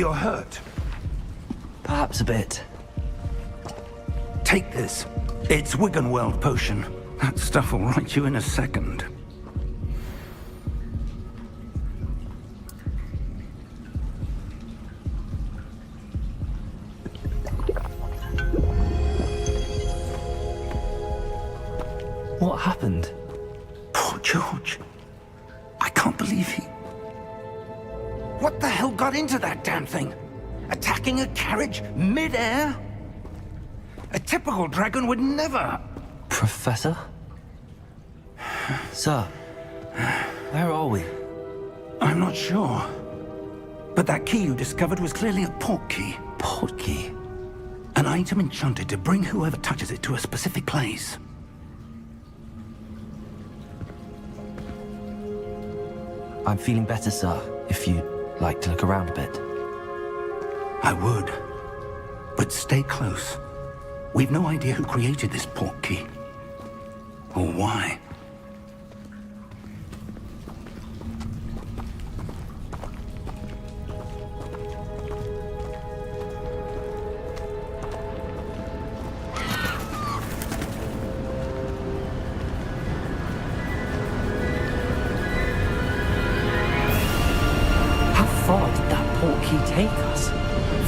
You're hurt. Perhaps a bit. Take this. It's Wiggenweld potion. That stuff will right you in a second. What happened? Poor George. I can't believe he... What the hell got into that damn thing? Attacking a carriage mid-air? A typical dragon would never... Professor? Sir, where are we? I'm not sure. But that key you discovered was clearly a port key. Port key? An item enchanted to bring whoever touches it to a specific place. I'm feeling better, sir, if you'd like to look around a bit. I would. But stay close. We've no idea who created this port key. Or why. How far did that port key take us?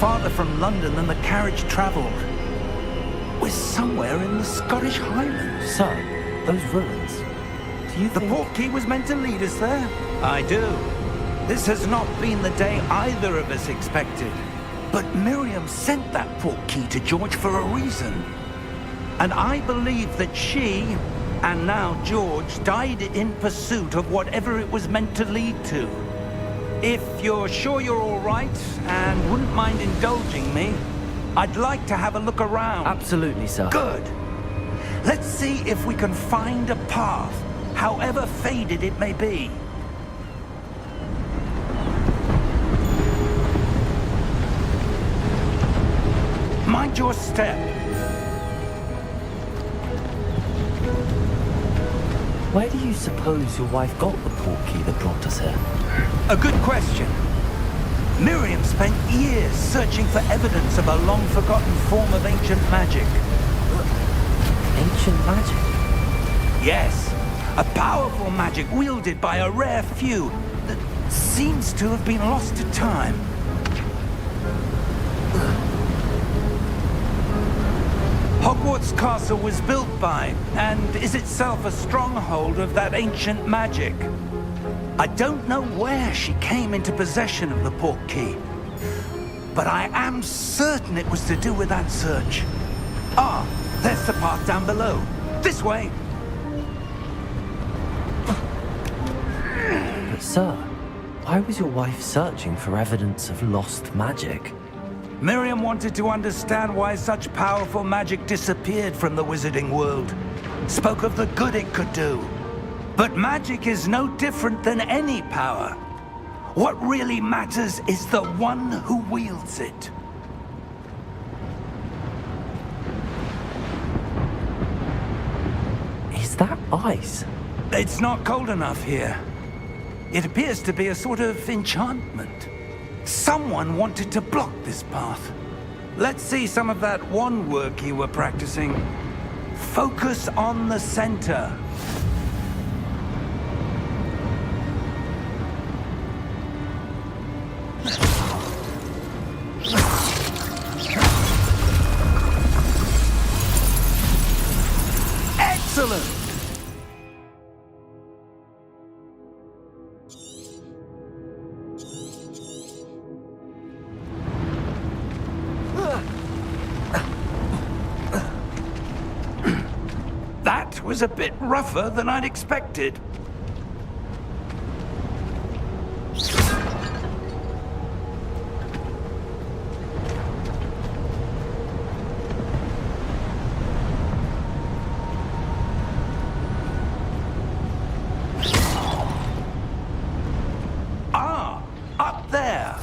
Farther from London than the carriage travelled. We're somewhere in the Scottish Highlands. Sir, those ruins. Do you The think... port key was meant to lead us there? I do. This has not been the day either of us expected. But Miriam sent that port key to George for a reason. And I believe that she, and now George, died in pursuit of whatever it was meant to lead to. If you're sure you're all right, and wouldn't mind indulging me, I'd like to have a look around. Absolutely, sir. Good. Let's see if we can find a path, however faded it may be. Mind your step. Where do you suppose your wife got the port key that brought us here? A good question. Miriam spent years searching for evidence of a long-forgotten form of ancient magic. Ancient magic? Yes, a powerful magic wielded by a rare few that seems to have been lost to time. Hogwarts Castle was built by, and is itself a stronghold of that ancient magic. I don't know where she came into possession of the port key, but I am certain it was to do with that search. Ah, there's the path down below. This way. But sir, why was your wife searching for evidence of lost magic? Miriam wanted to understand why such powerful magic disappeared from the wizarding world. Spoke of the good it could do. But magic is no different than any power. What really matters is the one who wields it. Is that ice? It's not cold enough here. It appears to be a sort of enchantment. Someone wanted to block this path. Let's see some of that wand work you were practicing. Focus on the center. Excellent! That was a bit rougher than I'd expected. Ah, up there.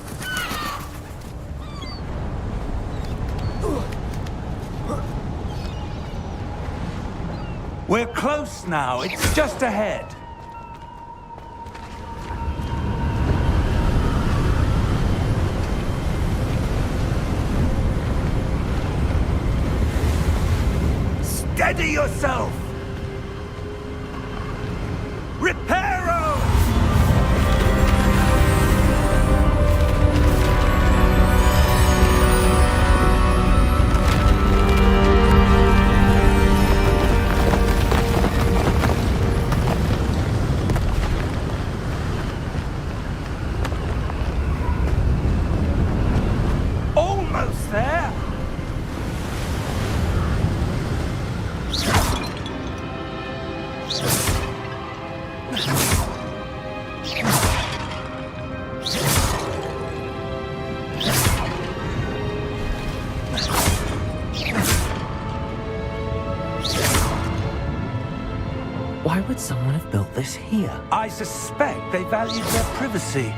We're close now. It's just ahead. Steady yourself! Reparo! Almost there! Why would someone have built this here? I suspect they valued their privacy.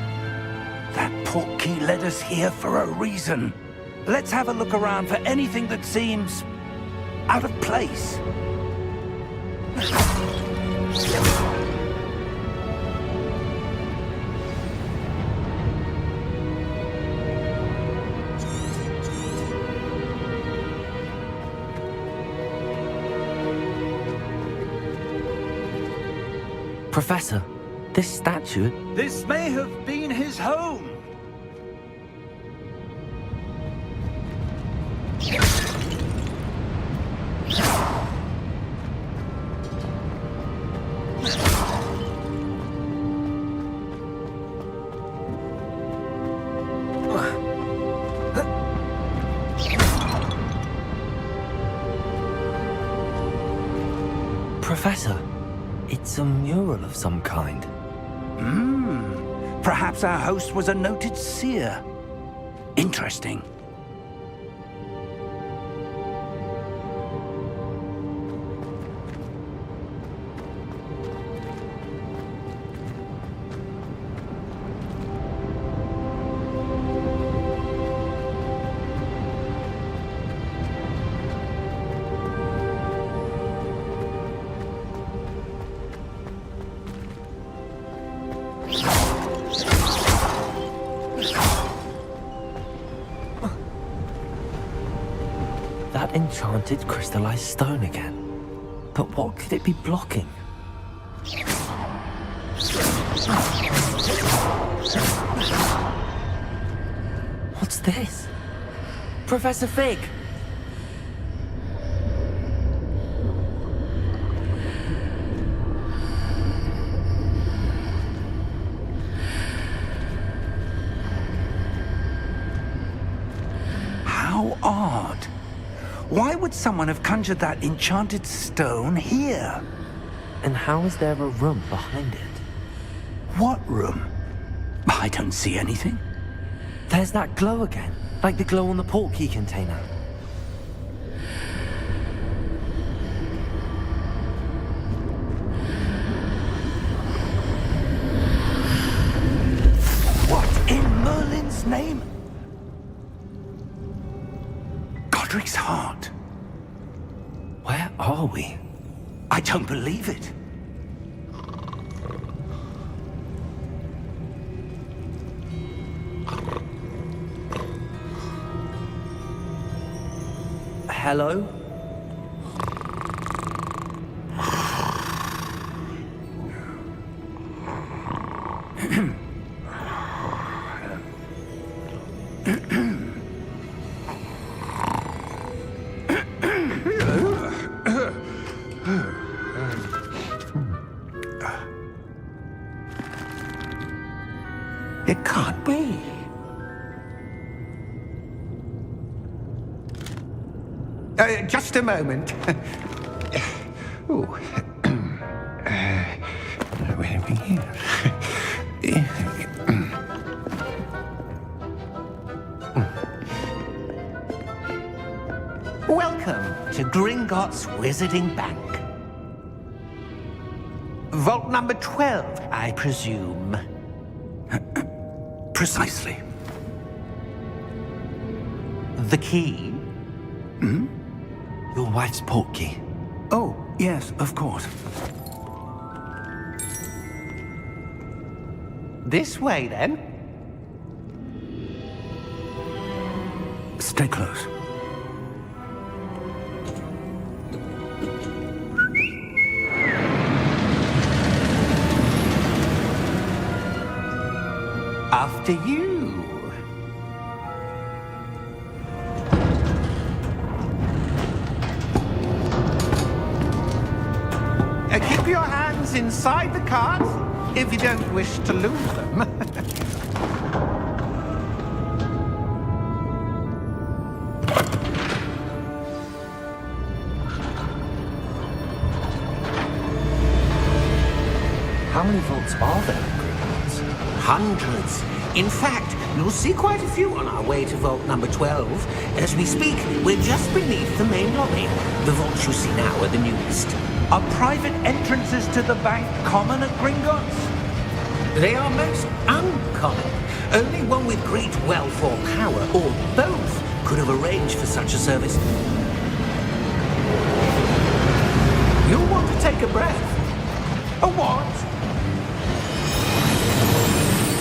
That portkey led us here for a reason. Let's have a look around for anything that seems out of place. Professor, this statue... This may have been his home. Professor, it's a mural of some kind. Perhaps our host was a noted seer. Interesting. That enchanted crystallized stone again. But what could it be blocking? What's this? Professor Fig! How odd. Why would someone have conjured that enchanted stone here? And how is there a room behind it? What room? I don't see anything. There's that glow again, like the glow on the portkey container. What in Merlin's name? Godric's heart. Where are we? I don't believe it. Hello? It can't be. Just a moment. Ooh. Where are we here? Welcome to Gringotts Wizarding Bank. Vault number 12, I presume. Precisely. The key? Your wife's portkey. Oh, yes, of course. This way, then. Stay close. after you. Keep your hands inside the cart if you don't wish to lose them. How many vaults are there in Gringotts? Hundreds. In fact, you'll see quite a few on our way to vault number 12. As we speak, we're just beneath the main lobby. The vaults you see now are the newest. Are private entrances to the bank common at Gringotts? They are most uncommon. Only one with great wealth or power, or both, could have arranged for such a service. You'll want to take a breath. A what?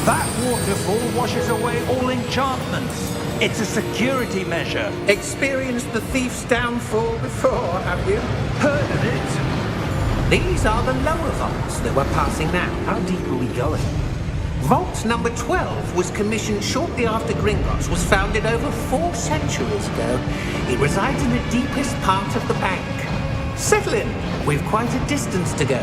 That waterfall washes away all enchantments. It's a security measure. Experienced the thief's downfall before, have you? Heard of it? These are the lower vaults that we're passing now. How deep are we going? Vault number 12 was commissioned shortly after Gringotts was founded over 4 centuries ago. It resides in the deepest part of the bank. Settle in. We've quite a distance to go.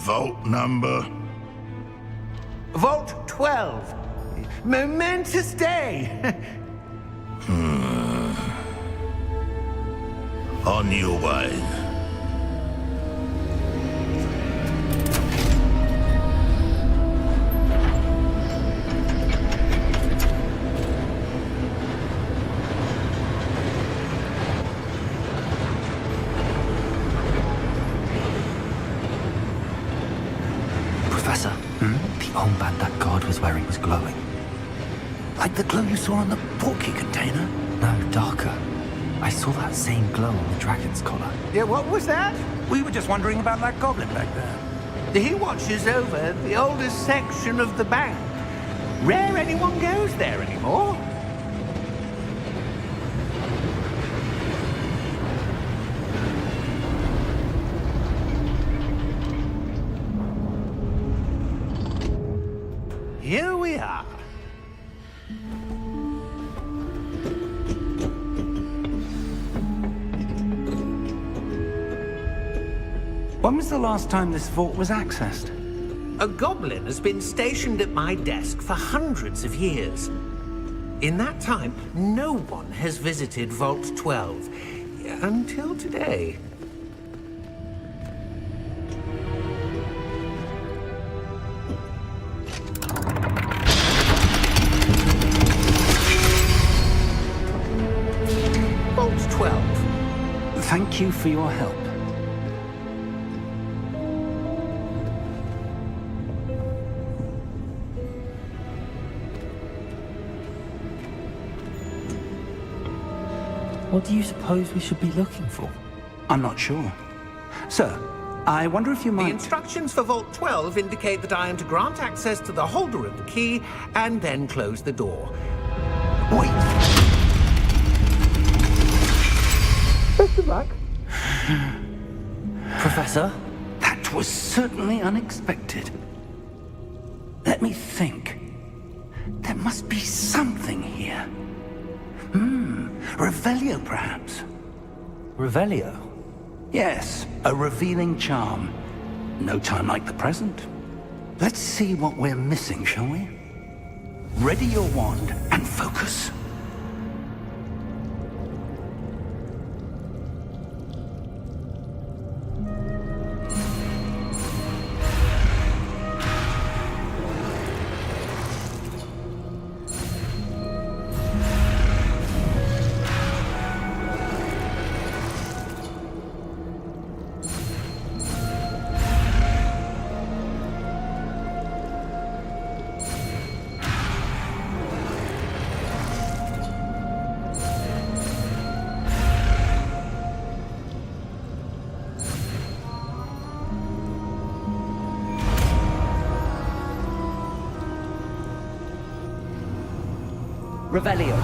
Vault number? Vault 12. Momentous day. On your way. Professor, the armband that guard was wearing was glowing. Like the glow you saw on the portkey container? No, darker. I saw that same glow on the dragon's collar. Yeah, what was that? We were just wondering about that goblin back there. He watches over the oldest section of the bank. Rare anyone goes there anymore. Here we are. When was the last time this vault was accessed? A goblin has been stationed at my desk for hundreds of years. In that time, no one has visited Vault 12 until today. Vault 12. Thank you for your help. What do you suppose we should be looking for? I'm not sure. Sir, I wonder if you The might... instructions for Vault 12 indicate that I am to grant access to the holder of the key and then close the door. Wait! Best of luck. Professor? That was certainly unexpected. Let me think. There must be something here. Revelio, perhaps? Revelio? Yes, a revealing charm. No time like the present. Let's see what we're missing, shall we? Ready your wand and focus. Revelio.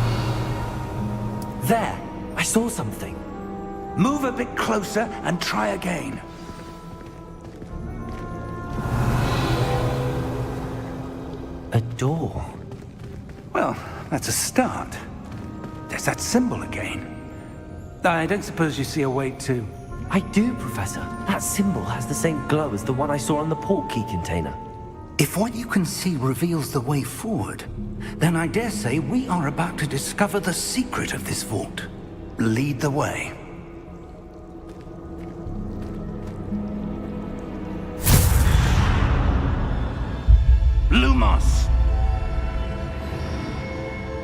There! I saw something. Move a bit closer and try again. A door. Well, that's a start. There's that symbol again. I don't suppose you see a way to... I do, Professor. That symbol has the same glow as the one I saw on the portkey container. If what you can see reveals the way forward, then I dare say we are about to discover the secret of this vault. Lead the way. Lumos!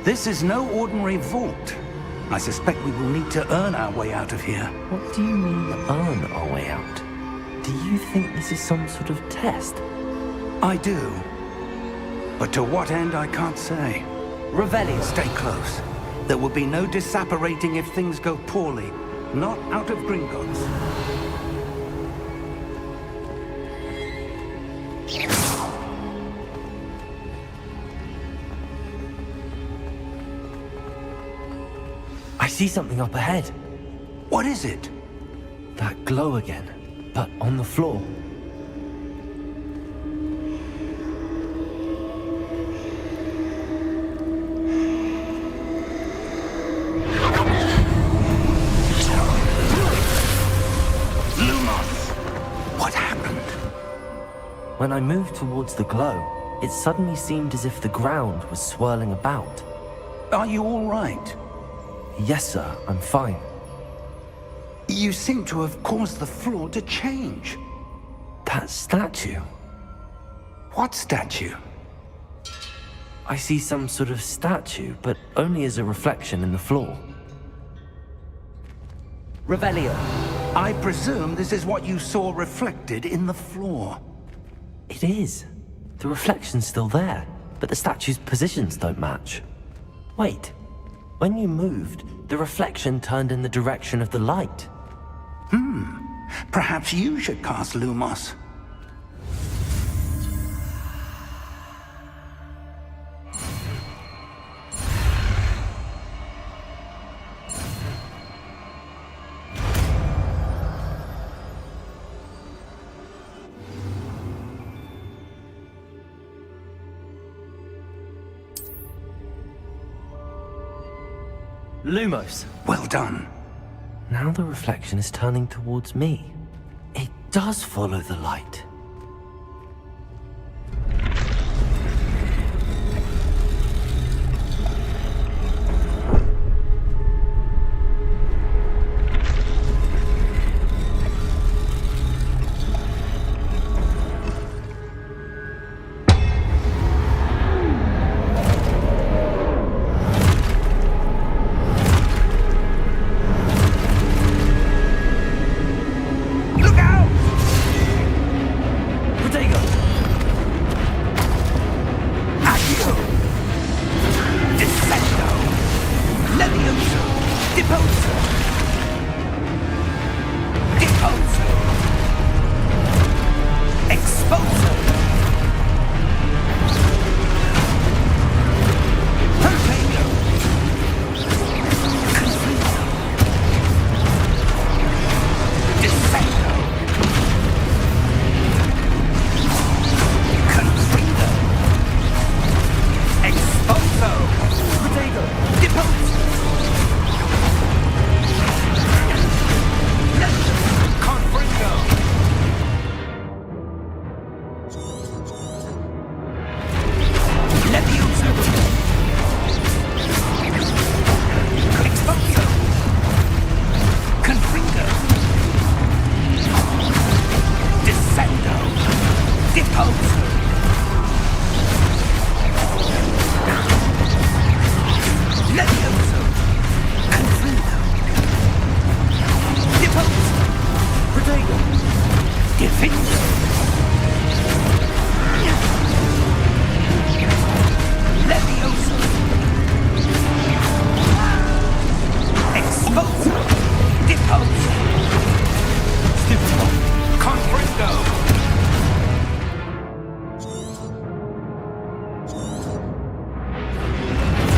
This is no ordinary vault. I suspect we will need to earn our way out of here. What do you mean, earn our way out? Do you think this is some sort of test? I do. But to what end, I can't say. Revelio. Stay close. There will be no disapparating if things go poorly. Not out of Gringotts. I see something up ahead. What is it? That glow again, but on the floor. Lumos! What happened? When I moved towards the glow, it suddenly seemed as if the ground was swirling about. Are you all right? Yes, sir, I'm fine. You seem to have caused the floor to change. That statue. What statue? I see some sort of statue, but only as a reflection in the floor. Revelio. I presume this is what you saw reflected in the floor. It is. The reflection's still there, but the statue's positions don't match. Wait. When you moved, the reflection turned in the direction of the light. Perhaps you should cast Lumos. Lumos. Well done. Now the reflection is turning towards me. It does follow the light.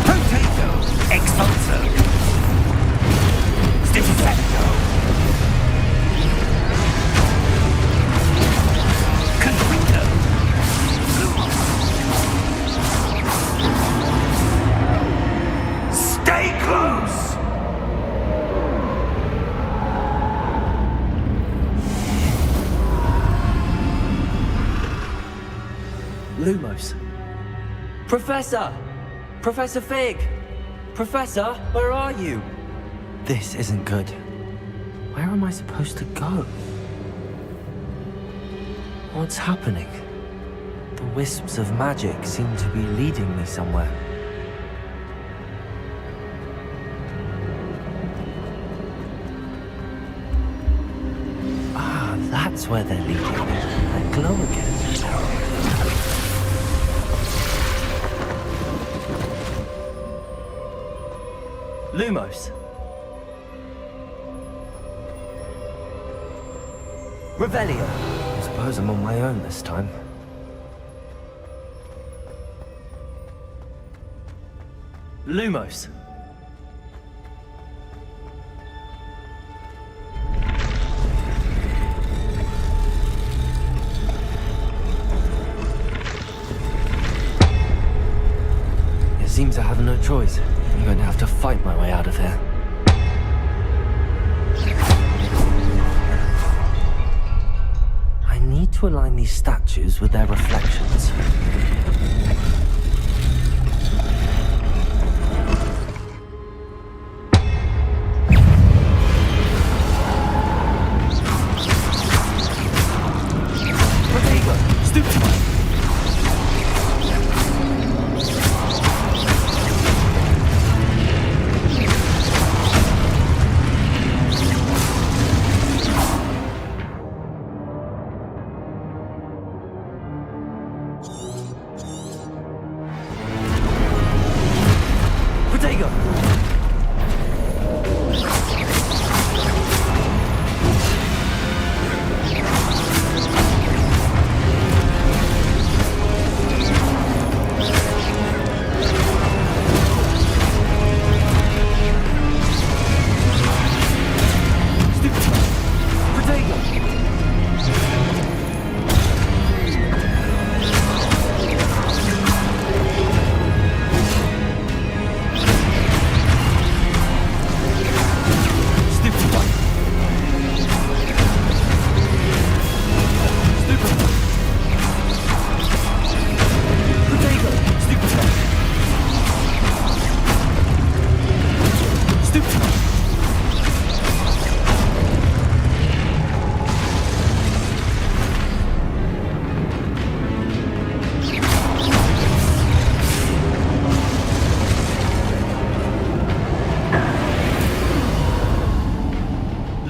Potato! Lumos. Professor! Professor Fig! Professor, where are you? This isn't good. Where am I supposed to go? What's happening? The wisps of magic seem to be leading me somewhere. Ah, that's where they're leading me. That glow again. Lumos. Revelio. I suppose I'm on my own this time. Lumos. It seems I have no choice. I'm going to have to fight my way out of here. I need to align these statues with their reflections.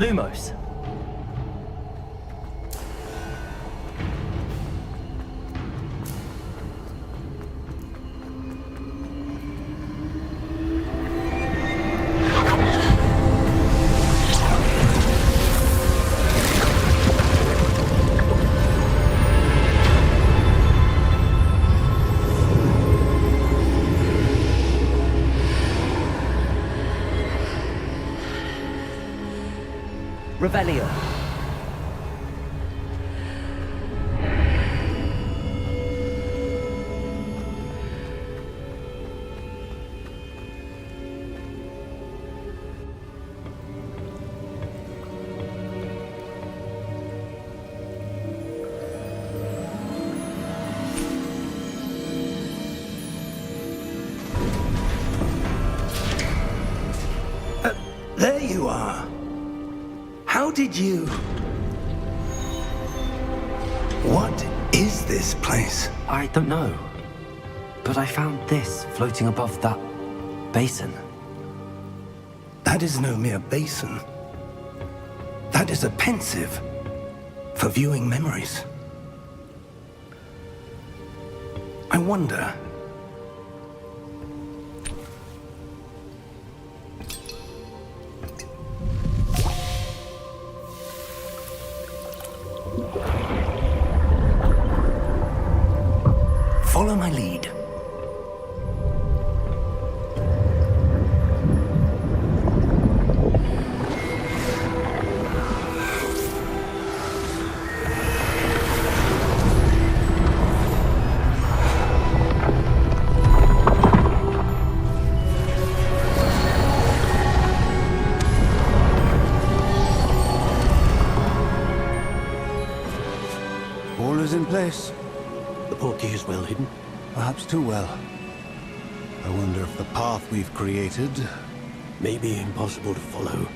Lumos. Revelio. There you are. How did you... What is this place? I don't know. But I found this floating above that basin. That is no mere basin. That is a pensive for viewing memories. I wonder... Follow my lead. All is in place. The portkey is well hidden. Perhaps too well. I wonder if the path we've created... May be impossible to follow.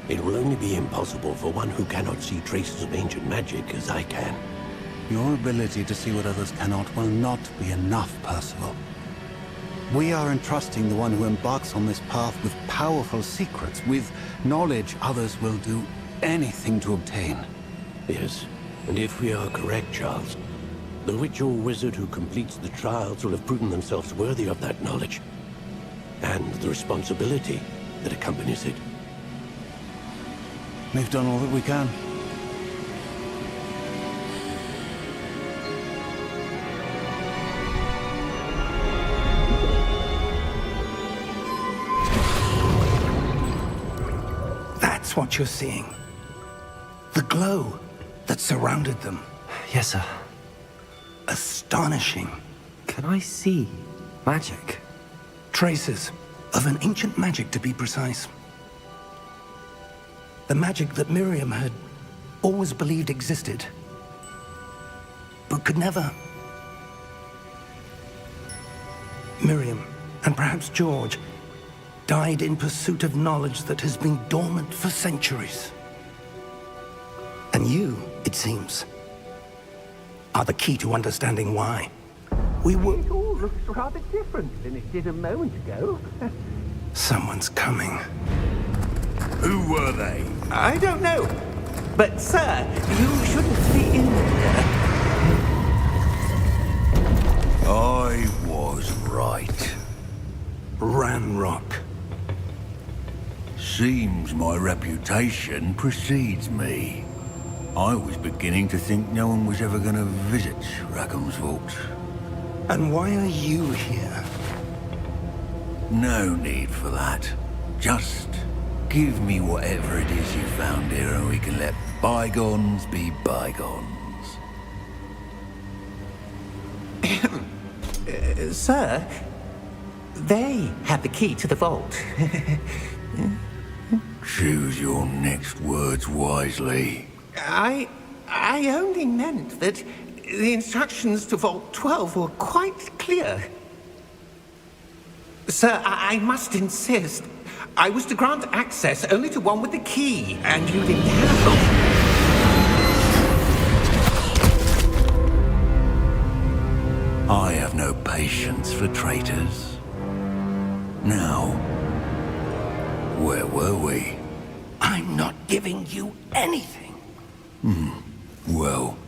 It will only be impossible for one who cannot see traces of ancient magic as I can. Your ability to see what others cannot will not be enough, Percival. We are entrusting the one who embarks on this path with powerful secrets, with knowledge others will do anything to obtain. Yes, and if we are correct, Charles, the witch or wizard who completes the trials will have proven themselves worthy of that knowledge, and the responsibility that accompanies it. We've done all that we can. That's what you're seeing. The glow that surrounded them. Yes, sir. Astonishing. Can I see magic? Traces of an ancient magic, to be precise. The magic that Miriam had always believed existed, but could never. Miriam, and perhaps George, died in pursuit of knowledge that has been dormant for centuries. And you, it seems, are the key to understanding why. We were... It all looks rather different than it did a moment ago. Someone's coming. Who were they? I don't know. But, sir, you shouldn't be in here. I was right. Ranrock. Seems my reputation precedes me. I was beginning to think no one was ever going to visit Rackham's Vault. And why are you here? No need for that. Just give me whatever it is you found here and we can let bygones be bygones. Sir, they have the key to the vault. Choose your next words wisely. I only meant that the instructions to Vault 12 were quite clear. Sir, I must insist. I was to grant access only to one with the key, and you didn't have it. I have no patience for traitors. Now, where were we? I'm not giving you anything. Well,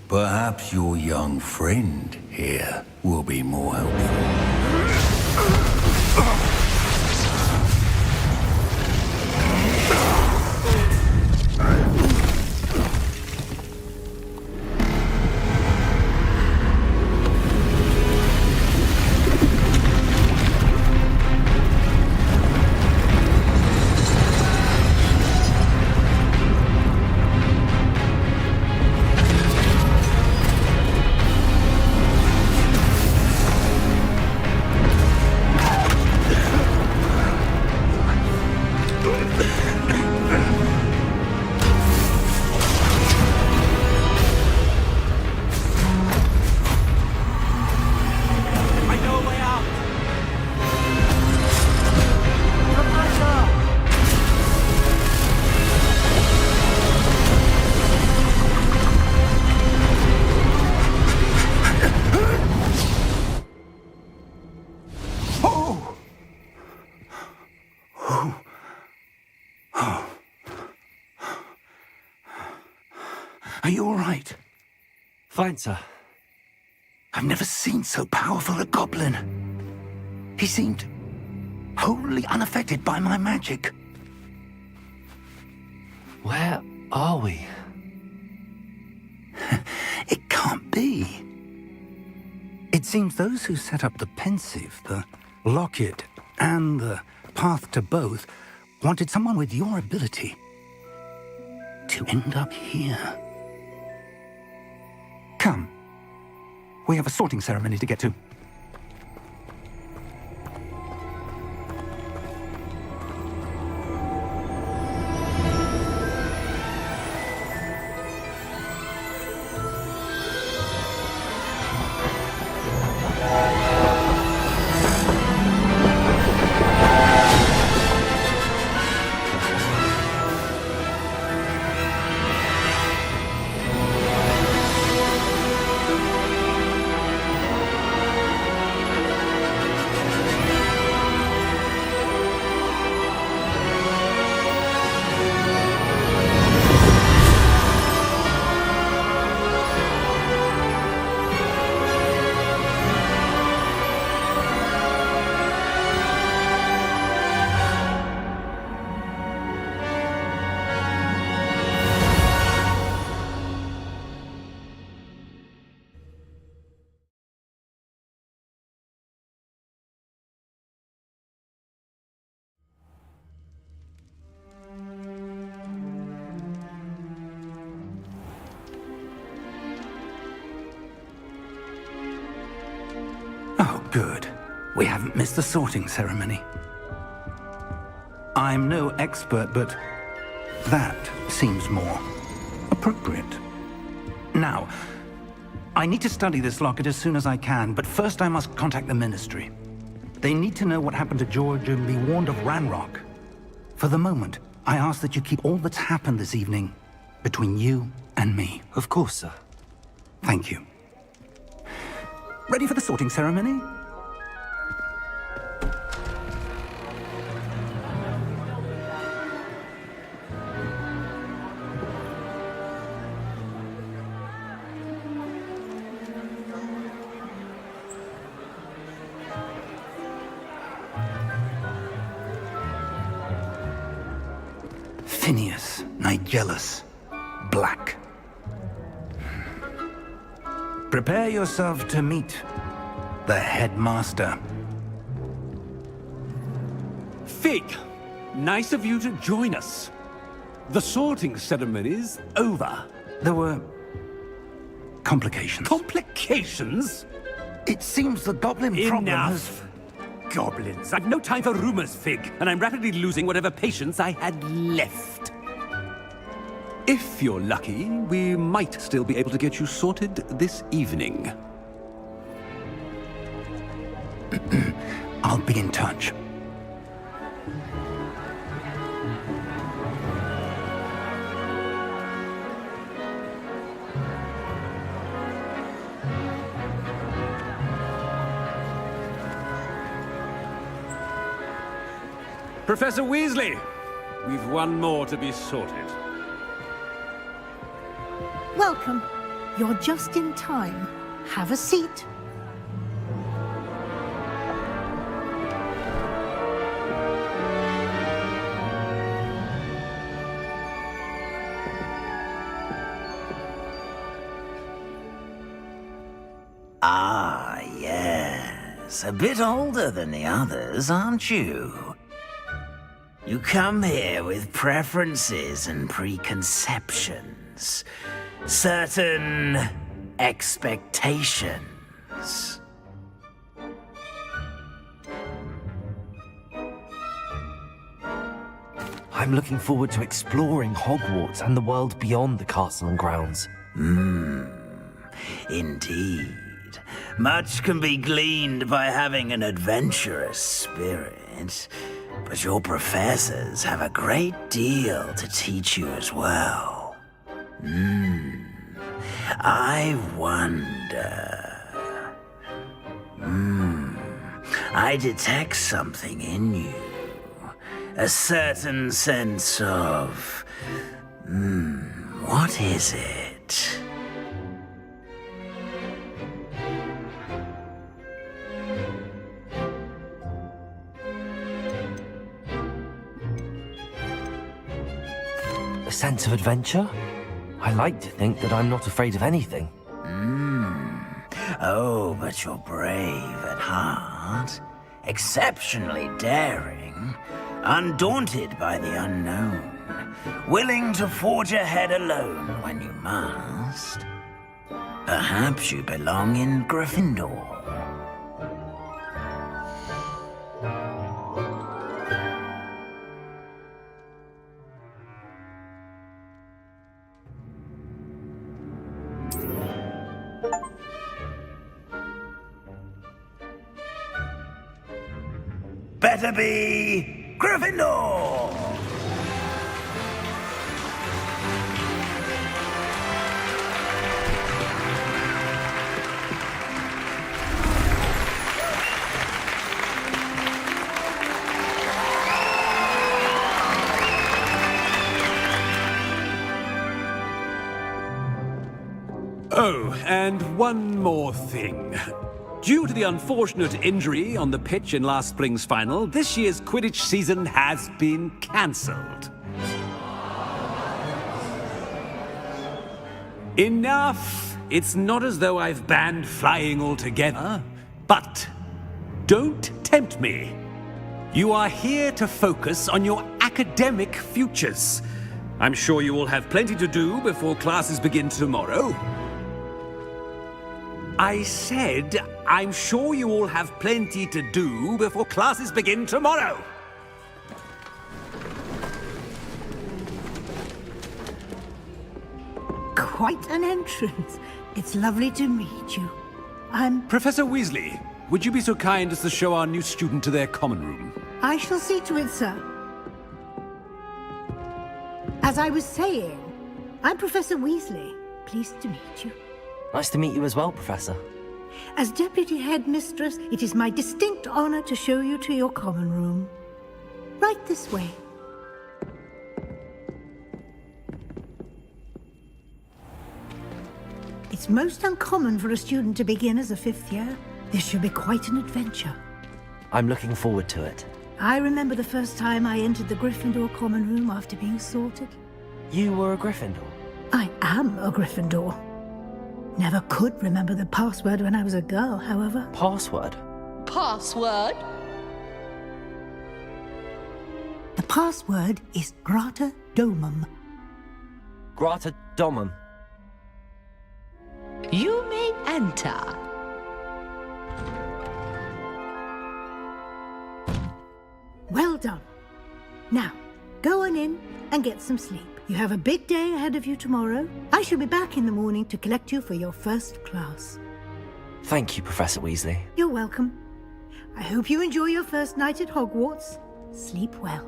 perhaps your young friend here will be more helpful. Are you all right? Fine, sir. I've never seen so powerful a goblin. He seemed wholly unaffected by my magic. Where are we? It can't be. It seems those who set up the pensive, the locket, and the path to both wanted someone with your ability to end up here. Come. We have a sorting ceremony to get to. Good. We haven't missed the sorting ceremony. I'm no expert, but that seems more appropriate. Now, I need to study this locket as soon as I can, but first I must contact the Ministry. They need to know what happened to George and be warned of Ranrock. For the moment, I ask that you keep all that's happened this evening between you and me. Of course, sir. Thank you. Ready for the sorting ceremony? Phineas, Nigellus, Black. Prepare yourself to meet the headmaster. Fig, nice of you to join us. The sorting ceremony's over. There were complications. Complications? It seems the goblin problem has... Enough! Goblins. I've no time for rumors, Fig, and I'm rapidly losing whatever patience I had left. If you're lucky, we might still be able to get you sorted this evening. I'll be in touch. Professor Weasley, we've one more to be sorted. Welcome. You're just in time. Have a seat. Ah, yes. A bit older than the others, aren't you? You come here with preferences and preconceptions. Certain expectations. I'm looking forward to exploring Hogwarts and the world beyond the castle and grounds. Indeed. Much can be gleaned by having an adventurous spirit, but your professors have a great deal to teach you as well. I wonder... I detect something in you. A certain sense of... what is it? A sense of adventure? I like to think that I'm not afraid of anything. Oh, but you're brave at heart, exceptionally daring, undaunted by the unknown, willing to forge ahead alone when you must. Perhaps you belong in Gryffindor. Better be Gryffindor! Oh, and one more thing. Due to the unfortunate injury on the pitch in last spring's final, this year's Quidditch season has been cancelled. Enough! It's not as though I've banned flying altogether, but don't tempt me. You are here to focus on your academic futures. I'm sure you will have plenty to do before classes begin tomorrow. I said, I'm sure you all have plenty to do before classes begin tomorrow. Quite an entrance. It's lovely to meet you. Professor Weasley, would you be so kind as to show our new student to their common room? I shall see to it, sir. As I was saying, I'm Professor Weasley. Pleased to meet you. Nice to meet you as well, Professor. As Deputy Headmistress, it is my distinct honor to show you to your common room. Right this way. It's most uncommon for a student to begin as a fifth year. This should be quite an adventure. I'm looking forward to it. I remember the first time I entered the Gryffindor common room after being sorted. You were a Gryffindor? I am a Gryffindor. Never could remember the password when I was a girl, however. Password? Password? The password is Grata Domum. Grata Domum. You may enter. Well done. Now, go on in and get some sleep. You have a big day ahead of you tomorrow. I shall be back in the morning to collect you for your first class. Thank you, Professor Weasley. You're welcome. I hope you enjoy your first night at Hogwarts. Sleep well.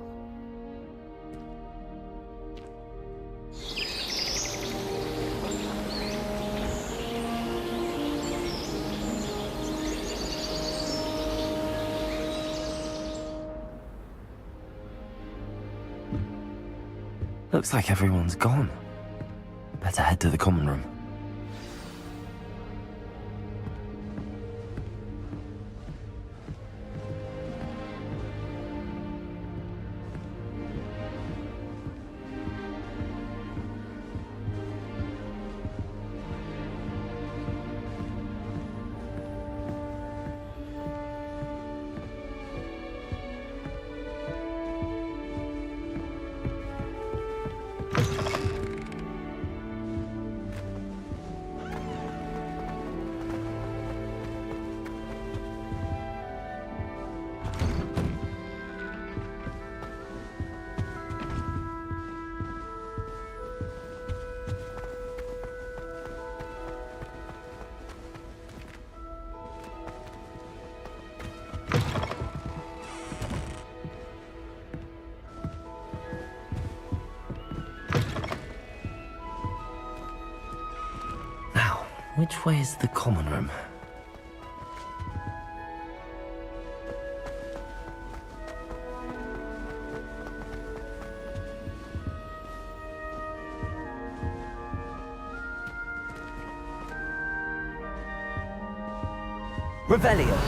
Looks like everyone's gone. Better head to the common room. Which way is the common room? Revelio.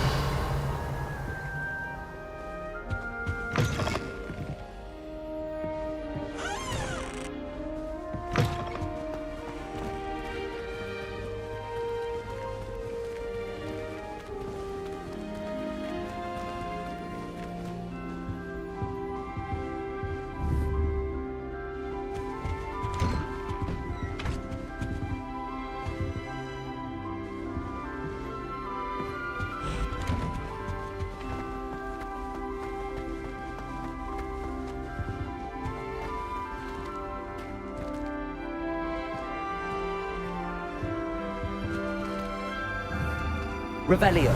Revelio.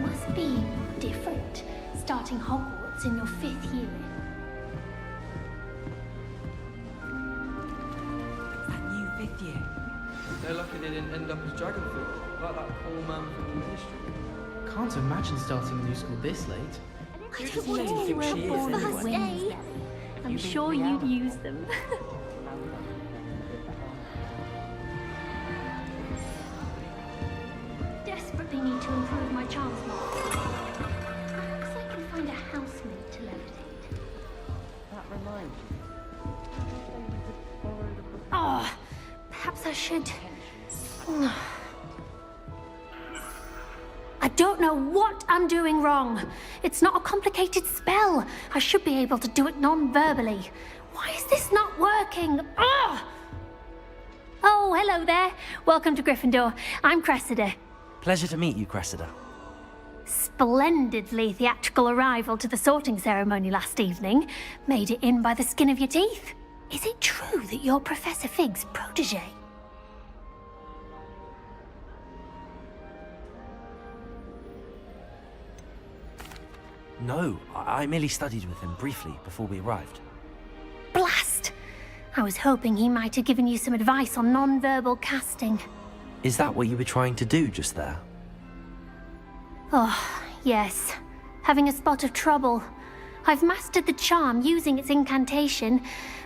Must be different, starting Hogwarts in your 5th year. That new 5th year. They're lucky they didn't end up as Dragonfield, like that poor man from the ministry. Can't imagine starting a new school this late. I don't want to wear first day. I'm sure you'd use them. Desperately need to improve my charms more. Perhaps I can find a house meant to levitate. That reminds me. Oh, perhaps I should. I don't know what I'm doing wrong. It's not a complicated spell. I should be able to do it non-verbally. Why is this not working? Ugh! Oh, hello there. Welcome to Gryffindor. I'm Cressida. Pleasure to meet you, Cressida. Splendidly theatrical arrival to the sorting ceremony last evening. Made it in by the skin of your teeth. Is it true that you're Professor Fig's protege? No, I merely studied with him briefly before we arrived. Blast! I was hoping he might have given you some advice on non-verbal casting. Is that what you were trying to do just there? Oh, yes. Having a spot of trouble. I've mastered the charm using its incantation,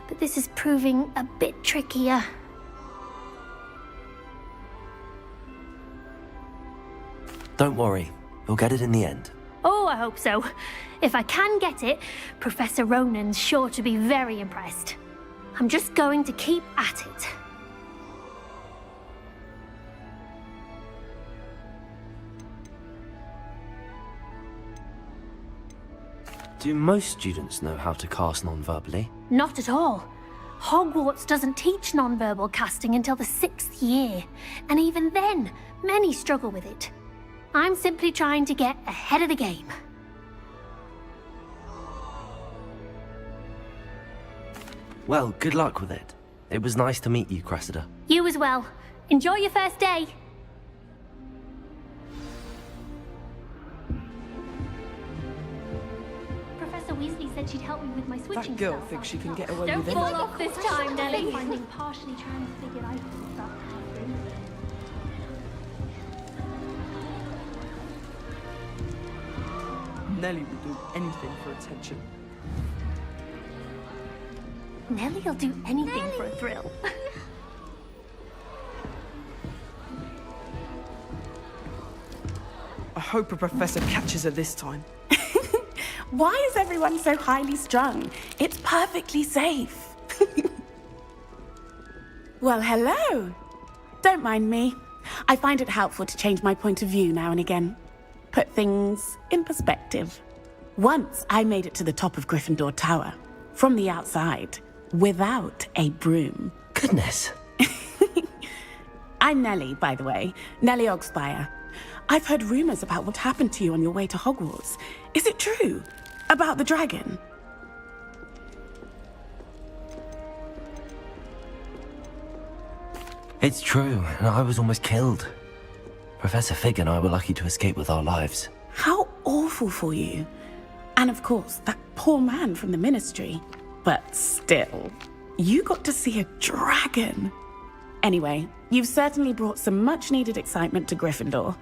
but this is proving a bit trickier. Don't worry, you'll get it in the end. Oh, I hope so. If I can get it, Professor Ronan's sure to be very impressed. I'm just going to keep at it. Do most students know how to cast non-verbally? Not at all. Hogwarts doesn't teach nonverbal casting until the 6th year, and even then, many struggle with it. I'm simply trying to get ahead of the game. Well, good luck with it. It was nice to meet you, Cressida. You as well. Enjoy your first day. Professor Weasley said she'd help me with my switching That girl spells thinks after she can class. get away Don't with fall anything. off this time, Nellie. Finding partially transfigured items stuff. Nellie will do anything for attention. Nellie'll do anything for a thrill. I hope a professor catches her this time. Why is everyone so highly strung? It's perfectly safe. Well, hello. Don't mind me. I find it helpful to change my point of view now and again. Put things in perspective. Once I made it to the top of Gryffindor Tower, from the outside, without a broom. Goodness. I'm Nellie, by the way. Nellie Ogspire. I've heard rumors about what happened to you on your way to Hogwarts. Is it true? About the dragon? It's true, and I was almost killed. Professor Fig and I were lucky to escape with our lives. How awful for you. And of course, that poor man from the Ministry. But still, you got to see a dragon. Anyway, you've certainly brought some much-needed excitement to Gryffindor.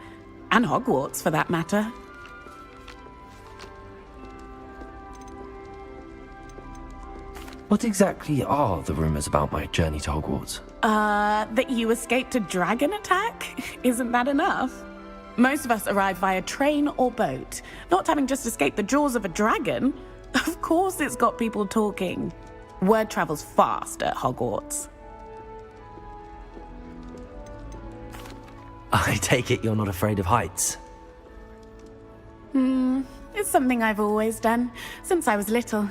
And Hogwarts, for that matter. What exactly are the rumors about my journey to Hogwarts? That you escaped a dragon attack? Isn't that enough? Most of us arrive via train or boat, not having just escaped the jaws of a dragon. Of course it's got people talking. Word travels fast at Hogwarts. I take it you're not afraid of heights. It's something I've always done, since I was little.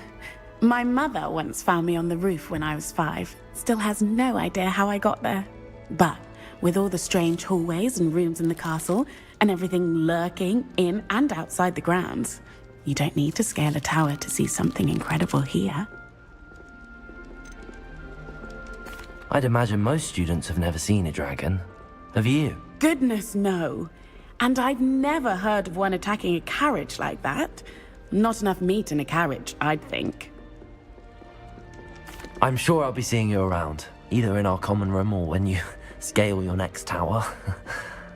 My mother once found me on the roof when I was 5. Still has no idea how I got there. But with all the strange hallways and rooms in the castle, and everything lurking in and outside the grounds, you don't need to scale a tower to see something incredible here. I'd imagine most students have never seen a dragon. Have you? Goodness, no. And I've never heard of one attacking a carriage like that. Not enough meat in a carriage, I'd think. I'm sure I'll be seeing you around, either in our common room or when you scale your next tower.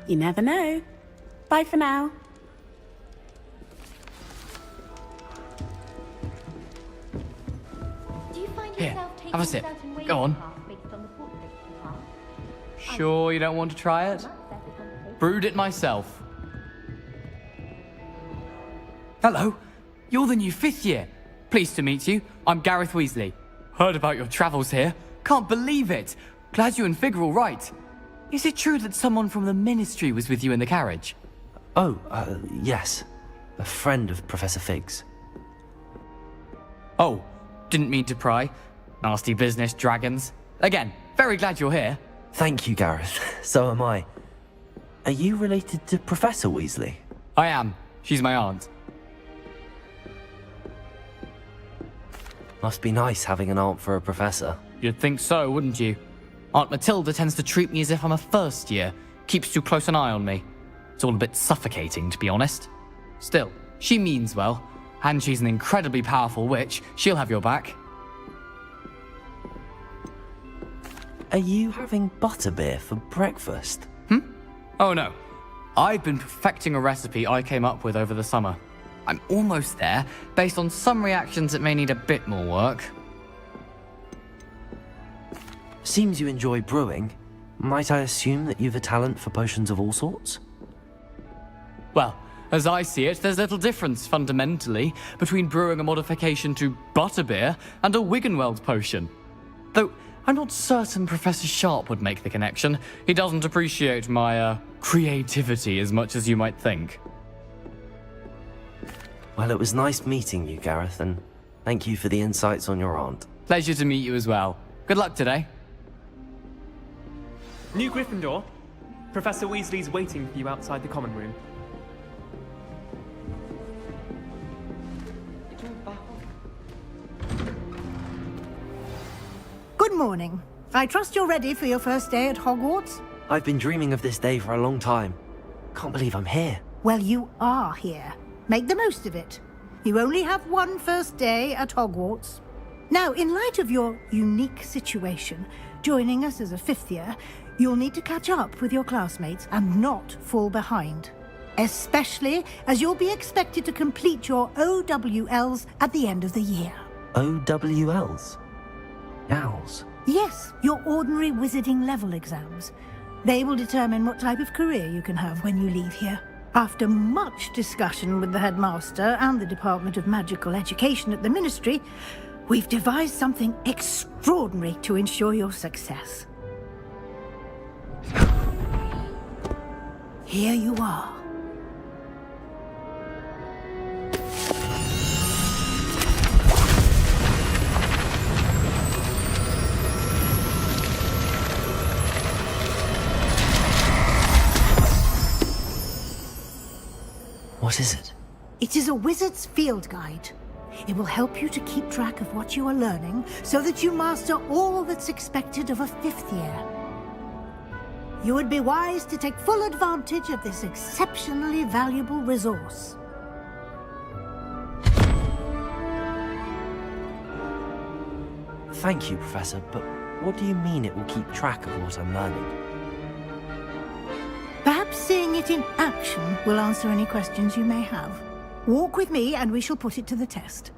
You never know. Bye for now. Do you find Here, yourself taking have a sip. certain ways Go on. path based on the portraits you have? Sure you don't want to try it? Brewed it myself. Hello. you're the new 5th year. Pleased to meet you. I'm Gareth Weasley. Heard about your travels here. Can't believe it. Glad you and Fig are all right. Is it true that someone from the Ministry was with you in the carriage? Oh, yes. A friend of Professor Fig's. Oh, didn't mean to pry. Nasty business, dragons. Again, very glad you're here. Thank you, Gareth. So am I. Are you related to Professor Weasley? I am. She's my aunt. Must be nice having an aunt for a professor. You'd think so, wouldn't you? Aunt Matilda tends to treat me as if I'm a first year. Keeps too close an eye on me. It's all a bit suffocating, to be honest. Still, she means well. And she's an incredibly powerful witch. She'll have your back. Are you having butterbeer for breakfast? Oh no. I've been perfecting a recipe I came up with over the summer. I'm almost there, based on some reactions that may need a bit more work. Seems you enjoy brewing. Might I assume that you've a talent for potions of all sorts? Well, as I see it, there's little difference, fundamentally, between brewing a modification to butterbeer and a Wiggenweld potion. Though, I'm not certain Professor Sharp would make the connection. He doesn't appreciate my, creativity as much as you might think. Well, it was nice meeting you, Gareth, and thank you for the insights on your aunt. Pleasure to meet you as well. Good luck today. New Gryffindor. Professor Weasley's waiting for you outside the common room. Good morning. I trust you're ready for your first day at Hogwarts? I've been dreaming of this day for a long time. Can't believe I'm here. Well, you are here. Make the most of it. You only have one first day at Hogwarts. Now, in light of your unique situation, joining us as a 5th year, you'll need to catch up with your classmates and not fall behind. Especially as you'll be expected to complete your OWLs at the end of the year. OWLs? Owls? Yes, your ordinary wizarding level exams. They will determine what type of career you can have when you leave here. After much discussion with the headmaster and the Department of Magical Education at the Ministry, we've devised something extraordinary to ensure your success. Here you are. What is it? It is a wizard's field guide. It will help you to keep track of what you are learning so that you master all that's expected of a 5th year. You would be wise to take full advantage of this exceptionally valuable resource. Thank you, Professor, but what do you mean it will keep track of what I'm learning? Perhaps seeing it in action will answer any questions you may have. Walk with me and we shall put it to the test.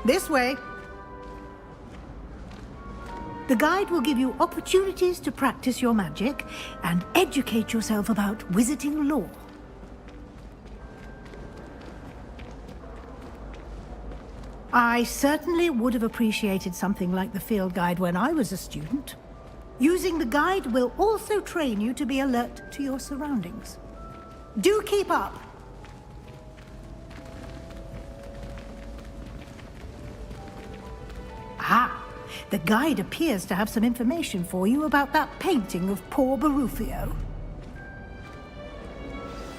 This way. The guide will give you opportunities to practice your magic and educate yourself about wizarding lore. I certainly would have appreciated something like the field guide when I was a student. Using the guide will also train you to be alert to your surroundings. Do keep up! Ah, the guide appears to have some information for you about that painting of poor Barufio.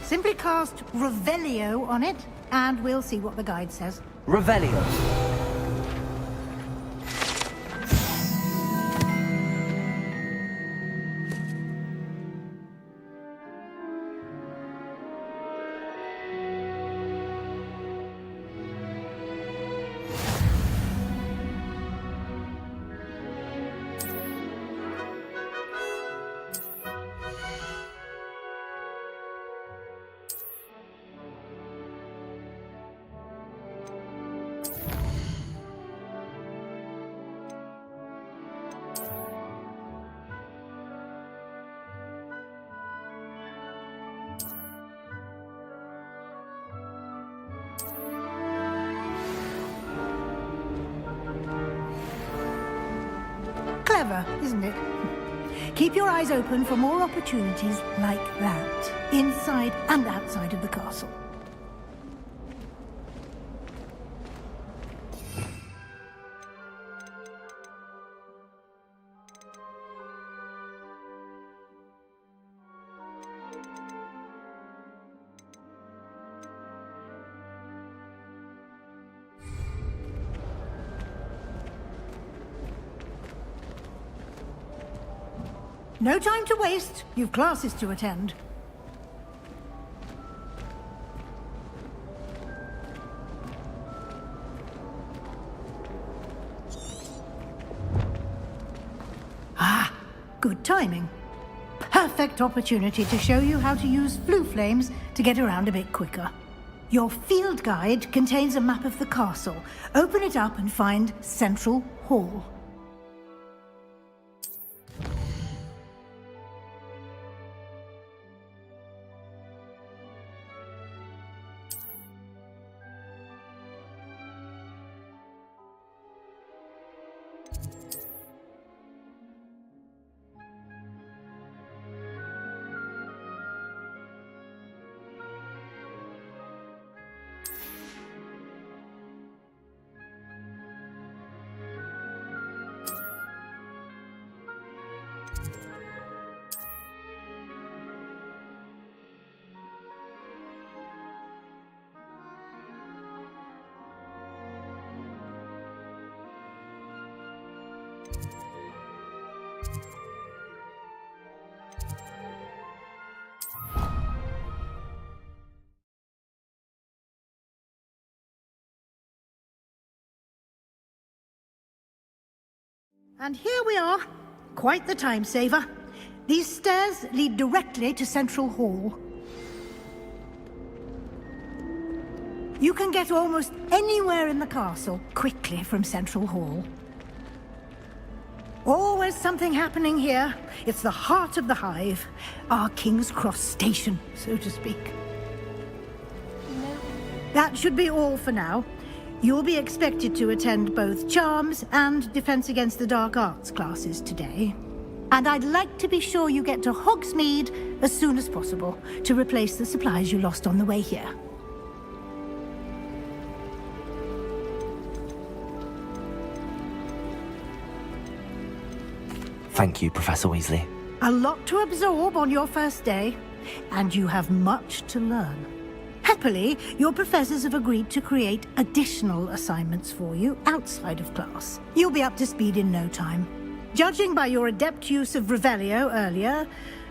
Simply cast Revelio on it, and we'll see what the guide says. Revelio. Clever, isn't it? Keep your eyes open for more opportunities like that, inside and outside of the castle. No time to waste. You've classes to attend. Ah, good timing. Perfect opportunity to show you how to use flue flames to get around a bit quicker. Your field guide contains a map of the castle. Open it up and find Central Hall. And here we are. Quite the time saver. These stairs lead directly to Central Hall. You can get almost anywhere in the castle quickly from Central Hall. Always something happening here. It's the heart of the hive. Our King's Cross station, so to speak. That should be all for now. You'll be expected to attend both Charms and Defense Against the Dark Arts classes today. And I'd like to be sure you get to Hogsmeade as soon as possible to replace the supplies you lost on the way here. Thank you, Professor Weasley. A lot to absorb on your first day, and you have much to learn. Happily, your professors have agreed to create additional assignments for you outside of class. You'll be up to speed in no time. Judging by your adept use of Revelio earlier,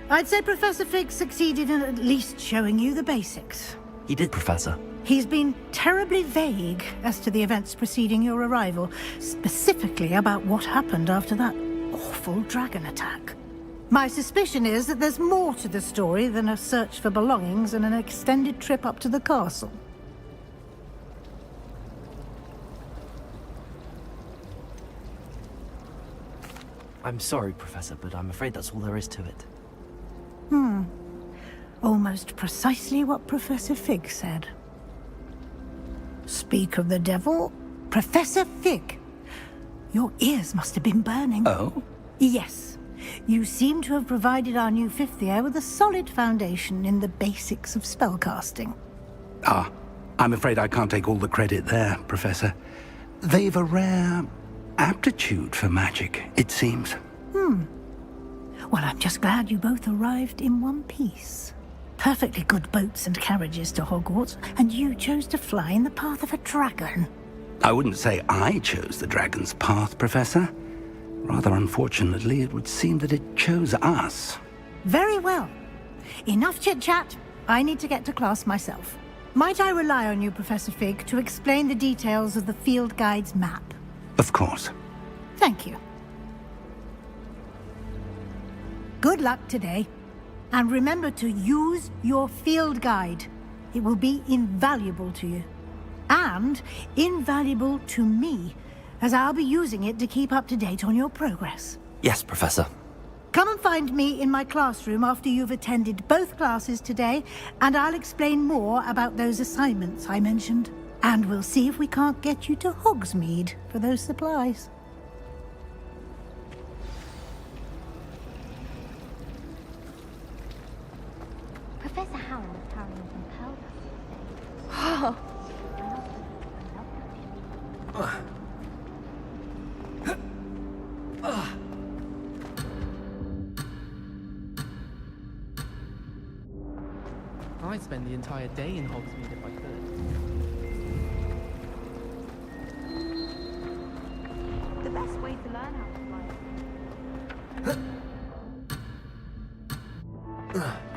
I'd say Professor Fig succeeded in at least showing you the basics. He did, Professor. He's been terribly vague as to the events preceding your arrival, specifically about what happened after that awful dragon attack. My suspicion is that there's more to the story than a search for belongings and an extended trip up to the castle. I'm sorry, Professor, but I'm afraid that's all there is to it. Almost precisely what Professor Fig said. Speak of the devil, Professor Fig. Your ears must have been burning. Oh? Yes. You seem to have provided our new fifth year with a solid foundation in the basics of spellcasting. Ah, I'm afraid I can't take all the credit there, Professor. They've a rare aptitude for magic, it seems. Well, I'm just glad you both arrived in one piece. Perfectly good boats and carriages to Hogwarts, and you chose to fly in the path of a dragon. I wouldn't say I chose the dragon's path, Professor. Rather unfortunately, it would seem that it chose us. Very well. Enough chit-chat. I need to get to class myself. Might I rely on you, Professor Fig, to explain the details of the field guide's map? Of course. Thank you. Good luck today. And remember to use your field guide. It will be invaluable to you. And invaluable to me, as I'll be using it to keep up to date on your progress. Yes, Professor. Come and find me in my classroom after you've attended both classes today, and I'll explain more about those assignments I mentioned. And we'll see if we can't get you to Hogsmeade for those supplies. I'd spend the entire day in Hogsmeade if I could. The best way to learn how to fly.